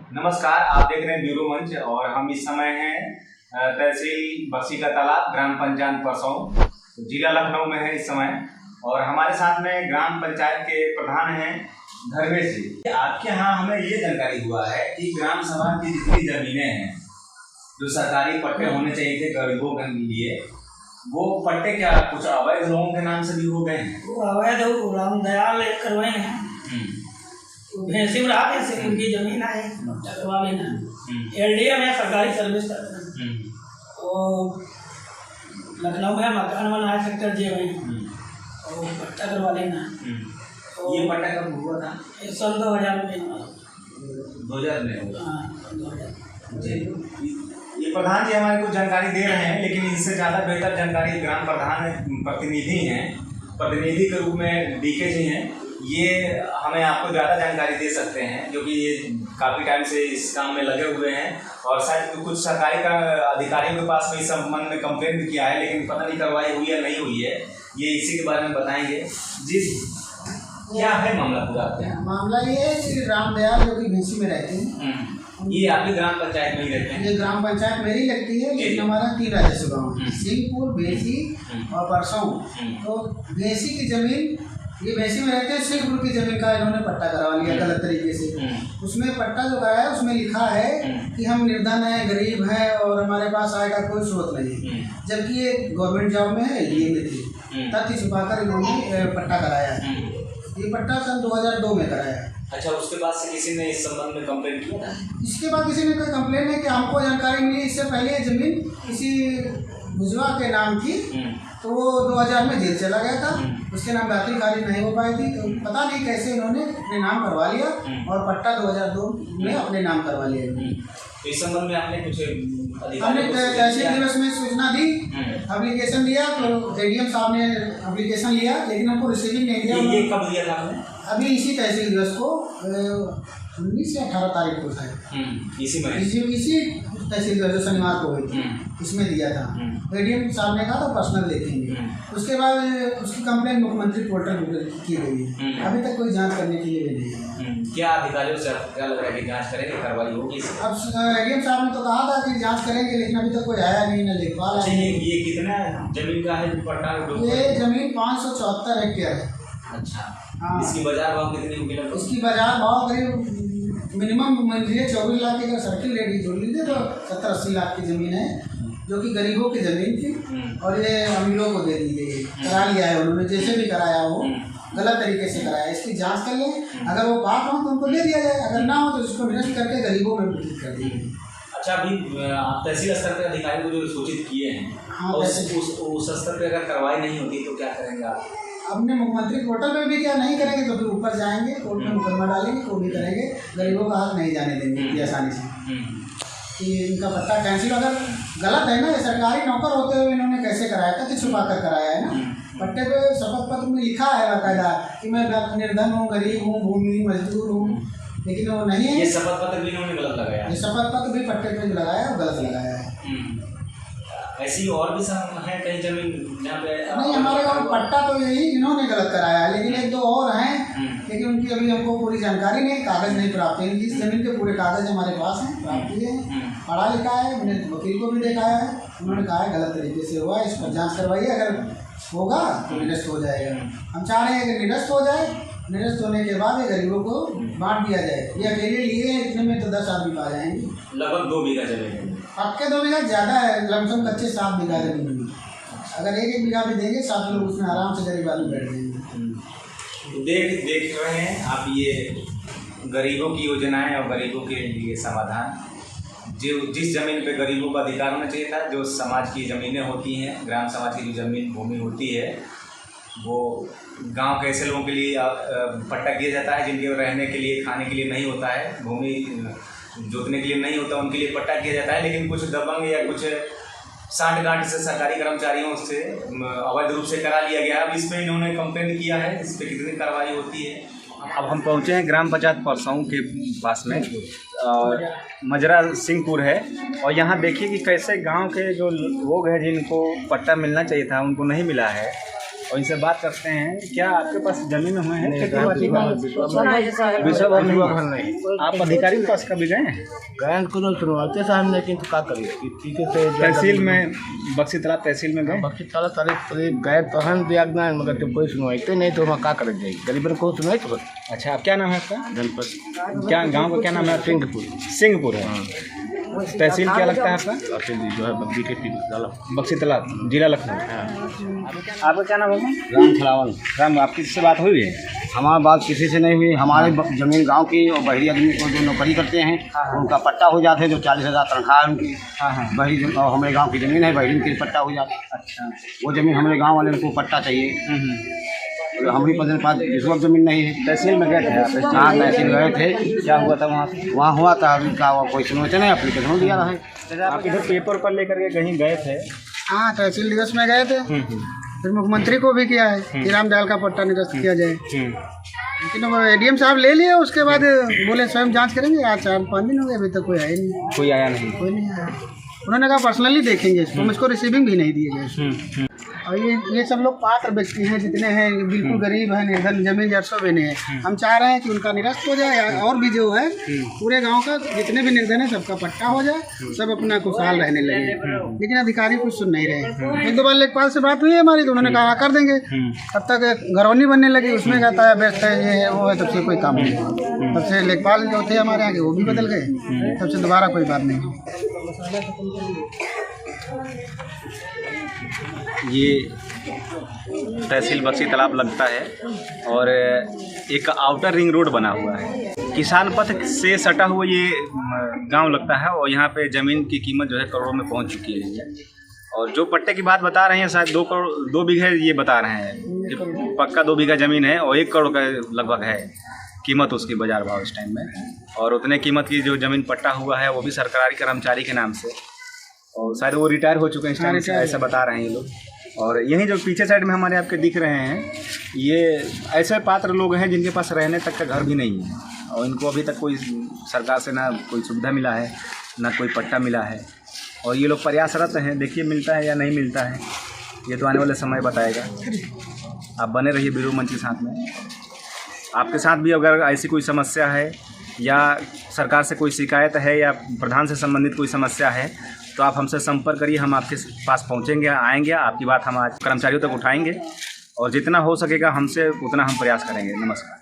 नमस्कार, आप देख रहे हैं ब्यूरो मंच और हम इस समय हैं तहसील बक्सी का तालाब, ग्राम पंचायत परसौं, जिला लखनऊ में है इस समय। और हमारे साथ में ग्राम पंचायत के प्रधान हैं धर्मेश जी। आपके यहाँ हमें ये जानकारी हुआ है कि ग्राम सभा की जितनी जमीनें हैं जो सरकारी पट्टे होने चाहिए थे गरीबों के लिए, वो पट्टे क्या कुछ अवैध लोगों के नाम से भी हो गए हैं? वो अवैध हो रामदयाल करवाए हैं, भैंसी में रहा भैंसी उनकी जमीन है करवा लेना। एलडीएम है, सरकारी सर्विस करना। और लखनऊ में मकान बना है सेक्टर जे में, और पट्टा करवा लेना। ये पट्टा कब हुआ था? सन 2000 में। 2000 में हुआ? हाँ, 2000। ये प्रधान जी हमारे को जानकारी दे रहे हैं, लेकिन इससे ज़्यादा बेहतर जानकारी ग्राम प्रधान प्रतिनिधि हैं, प्रतिनिधि के रूप में डीके जी हैं, ये हमें आपको ज़्यादा जानकारी दे सकते हैं, जो कि ये काफ़ी टाइम से इस काम में लगे हुए हैं। और शायद कुछ सरकारी का अधिकारियों के पास में इस संबंध में कंप्लेन भी किया है, लेकिन पता नहीं कार्रवाई हुई या नहीं हुई है। ये इसी के बारे में बताएंगे जी। क्या है मामला पूरा आपके यहाँ? मामला ये है कि रामदयाल जो कि भैंसी में रहते हैं, ये आपकी ग्राम पंचायत में ही रहते हैं? ये ग्राम पंचायत मेरी लगती है, लेकिन हमारा 3 राजस्व गाँव है, सिंहपुर, भैंसी और परसौं। तो भैंसी की जमीन, ये भैंसी में रहते हैं, सिंहपुर की जमीन का इन्होंने पट्टा करवा लिया गलत तरीके से। उसमें पट्टा जो कराया है उसमें लिखा है कि हम निर्धन हैं, गरीब हैं और हमारे पास आय का कोई स्रोत नहीं, जबकि ये गवर्नमेंट जॉब में है, एलडीए में थी। तथ्य छुपाकर इन्होंने पट्टा कराया है। ये पट्टा सन 2002 में कराया है। अच्छा, उसके बाद से किसी ने इस संबंध में कंप्लेंट किया था? इसके बाद किसी ने कोई कंप्लेंट है कि हमको जानकारी मिली, इससे पहले ये जमीन किसी भुजवा के नाम थी, तो वो 2000 में जेल चला गया था, उसके नाम दाखिल खारिज नहीं हो पाई थी। तो पता नहीं कैसे इन्होंने अपने नाम करवा लिया और पट्टा 2002 में अपने नाम करवा लिया। तो इस संबंध में आपने कुछ हमने तहसील दिवस में सूचना दी, एप्लीकेशन दिया, तो एडीएम साहब ने एप्लीकेशन लिया, लेकिन हमको रिसीविंग नहीं दिया। ये कब दिया था आपने? अभी इसी तहसील दिवस को 19 या 18 तारीख को था, इसी तहसील दिवस जो शनिवार को हुई थी, इसमें दिया था। एडीएम साहब ने कहा तो पर्सनल देखेंगे। उसके बाद उसकी कंप्लेंट मुख्यमंत्री पोर्टल पर की गई है, अभी तक कोई जांच करने के लिए भी नहीं है। क्या अधिकारियों से क्या लग रहा है कि जांच करेंगे, कार्रवाई होगी? अब एडीएम साहब ने तो कहा था कि जांच करेंगे, लेकिन अभी तक कोई आया नहीं, न लेखपाल। ये कितना जमीन का है पट्टा? ये जमीन 574 हेक्टेयर है। अच्छा, हाँ। इसकी बाजार भाव कितनी होगी? इसकी बाजार भाव करीब मिनिमम मंजिले 24 लाख की, अगर सर्किल रेट ही जोड़ लीजिए तो 70-80 लाख की ज़मीन है, जो कि गरीबों की ज़मीन थी और ये अमीरों को दे दी गई। करा लिया है उन्होंने, जैसे भी कराया हो गलत तरीके से कराया। इसकी जांच कर लें, अगर वो पास हो तो उनको दे दिया जाए, अगर ना हो तो इसको निरस्त करके गरीबों में वितरित कर दिए। अच्छा, अभी आप तहसील स्तर पर अधिकारी को जो सूचित किए हैं, हाँ, उस स्तर पर अगर कार्रवाई नहीं होती तो क्या करेंगे आप? अपने मुख्यमंत्री पोर्टल में भी क्या नहीं करेंगे तो फिर ऊपर जाएंगे, कोर्ट में मुकदमा डालेंगे, वो भी करेंगे। गरीबों का हक नहीं जाने देंगे इतनी आसानी से कि इनका पट्टा कैंसिल। अगर गलत है ना, ये सरकारी नौकर होते हुए इन्होंने कैसे कराया था? कि छुपा कर कराया है ना। पट्टे पे शपथ पत्र में लिखा है बाकायदा कि मैं निर्धन हूँ, गरीब हूँ, भूमि मजदूर हूँ, लेकिन वो नहीं है। ये शपथ पत्र भी इन्होंने गलत लगाया? ये शपथ पत्र भी पट्टे पे लगाया, गलत लगाया है। ऐसी और भी सब है कहीं जमीन जहाँ पे? नहीं, हमारे गाँव पट्टा तो यही इन्होंने गलत कराया है, लेकिन 1-2 और हैं, लेकिन उनकी अभी हमको पूरी जानकारी नहीं, कागज़ नहीं प्राप्त है। इस जमीन के पूरे कागज़ हमारे पास हैं, प्राप्त किए हैं, पढ़ा लिखा है, मैंने वकील को भी दिखाया है, उन्होंने कहा है गलत तरीके से हुआ है, इस पर जाँच करवाइए, अगर होगा तो निरस्त हो जाएगा। हम चाह रहे हैं कि निरस्त हो जाए, निरस्त होने के बाद ये गरीबों को बांट दिया जाए। ये अकेले लिए हैं, इतने में तो 10 आदमी पा जाएंगे। लगभग 2 बीघा जमीन है? पक्के 2 बीघा ज़्यादा है, लमसम कच्चे 7 बीघा जमीन है। अगर 1-1 बीघा भी देंगे, 7 लोग उसमें आराम से गरीब आदमी बैठ जाएंगे। देख रहे हैं आप ये गरीबों की योजनाएं और गरीबों के लिए समाधान। जो जिस ज़मीन पे गरीबों का अधिकार होना चाहिए था, जो समाज की ज़मीनें होती हैं, ग्राम समाज की जो ज़मीन भूमि होती है, वो गांव के ऐसे लोगों के लिए पट्टा किया जाता है जिनके रहने के लिए, खाने के लिए नहीं होता है, भूमि जोतने के लिए नहीं होता, उनके लिए पट्टा किया जाता है। लेकिन कुछ दबंग या कुछ सांठ-गांठ से सरकारी कर्मचारियों से अवैध रूप से करा लिया गया। अब इस पर इन्होंने कंप्लेन किया है, इस पर कितनी कार्रवाई होती है? अब हम पहुँचे हैं ग्राम पंचायत परसौं के पास में, मजरा सिंहपुर है, और यहाँ देखिए कि कैसे गांव के जो लोग हैं जिनको पट्टा मिलना चाहिए था उनको नहीं मिला है। और इनसे बात करते हैं। क्या आपके पास जमीन हुए हैं खेती भर नहीं? आप अधिकारी के पास कभी गए हैं? गए को सुनवाते साहब, लेकिन तो क्या करिए तहसील में, बक्सी तालाब तहसील में गए? बक्सी ताला तारीख गए तो हम दिया मगर तो कोई सुनवाते नहीं, तो हम क्या कर जाएगी, गरीबन को सुनाई तो। अच्छा, आप क्या नाम है आपका? जनपद क्या गांव का क्या नाम है? सिंहपुर। सिंहपुर है। तहसील क्या लगता है आपका? तहसील जो है बक्सी के बक्सी तालाब, जिला लखनऊ। आपका क्या नाम होगा? राम खड़ावन। राम, आपकी से बात हुई है? हमारी बात किसी से नहीं हुई। हमारे जमीन गांव की और बहरी आदमी को जो नौकरी करते हैं उनका पट्टा हो जाते हैं, जो 40,000 तनख्वाह है उनकी। बहरी और हमारे गांव की ज़मीन है, बहरी के पट्टा हो जाता है। अच्छा, वो ज़मीन हमारे गांव वाले को पट्टा चाहिए। हमारी इस वक्त ज़मीन नहीं है। तहसील में गए थे आप? हाँ, तहसील गए थे। क्या हुआ था वहाँ? वहाँ हुआ था अभी का कोई सुनवाई नहीं, एप्लीकेशन दिया रहा है। आप इधर पेपर पर लेकर के कहीं गए थे? हाँ, तहसील दिवस में गए थे, फिर मुख्यमंत्री को भी किया है कि रामदयाल का पट्टा निरस्त किया जाए, लेकिन वो एडीएम साहब ले लिए। उसके बाद बोले स्वयं जांच करेंगे। आज 4-5 दिन हो गए, अभी तक कोई आया नहीं। कोई आया नहीं? कोई नहीं आया। उन्होंने कहा पर्सनली देखेंगे इसको, मुझको रिसीविंग भी नहीं दिए गए। और ये सब लोग पात्र व्यक्ति हैं, जितने हैं बिल्कुल गरीब हैं, निर्धन, जमीन जरसों भी नहीं है। हम चाह रहे हैं कि उनका निरस्त हो जाए, और भी जो है पूरे गांव का जितने भी निर्धन है सबका पट्टा हो जाए, सब अपना खुशहाल रहने लगे। लेकिन अधिकारी कुछ सुन नहीं रहे। 1-2 बार लेखपाल से बात हुई है हमारी, तो उन्होंने कहा कर देंगे। तब तक घरौनी बनने लगी, उसमें कहता है व्यस्त है, ये है वो है, तब से कोई काम नहीं। तब से लेखपाल जो थे हमारे आगे वो भी बदल गए, तब से दोबारा कोई बात नहीं। ये तहसील बक्सी तालाब लगता है और एक आउटर रिंग रोड बना हुआ है। किसान पथ से सटा हुआ ये गांव लगता है और यहाँ पे ज़मीन की कीमत जो है करोड़ों में पहुँच चुकी है। और जो पट्टे की बात बता रहे हैं शायद 2 बीघे ये बता रहे हैं। पक्का 2 बीघा ज़मीन है और 1 करोड़ का लगभग है कीमत उसकी बाज़ार भाव इस टाइम में। और उतने कीमत की जो ज़मीन पट्टा हुआ है वो भी सरकारी कर्मचारी के नाम से, और शायद वो रिटायर हो चुके हैं इस टाइम से, ऐसा बता रहे हैं ये लोग। और यहीं जो पीछे साइड में हमारे आपके दिख रहे हैं, ये ऐसे पात्र लोग हैं जिनके पास रहने तक का घर भी नहीं है, और इनको अभी तक कोई सरकार से ना कोई सुविधा मिला है, ना कोई पट्टा मिला है। और ये लोग प्रयासरत हैं, देखिए मिलता है या नहीं मिलता है, ये तो आने वाले समय बताएगा। आप बने रहिए ब्यूरो मंच के साथ में। आपके साथ भी अगर ऐसी कोई समस्या है या सरकार से कोई शिकायत है या प्रधान से संबंधित कोई समस्या है, तो आप हमसे संपर्क करिए। हम आपके पास पहुंचेंगे, आएंगे, आपकी बात हम आज कर्मचारियों तक उठाएंगे और जितना हो सकेगा हमसे उतना हम प्रयास करेंगे। नमस्कार।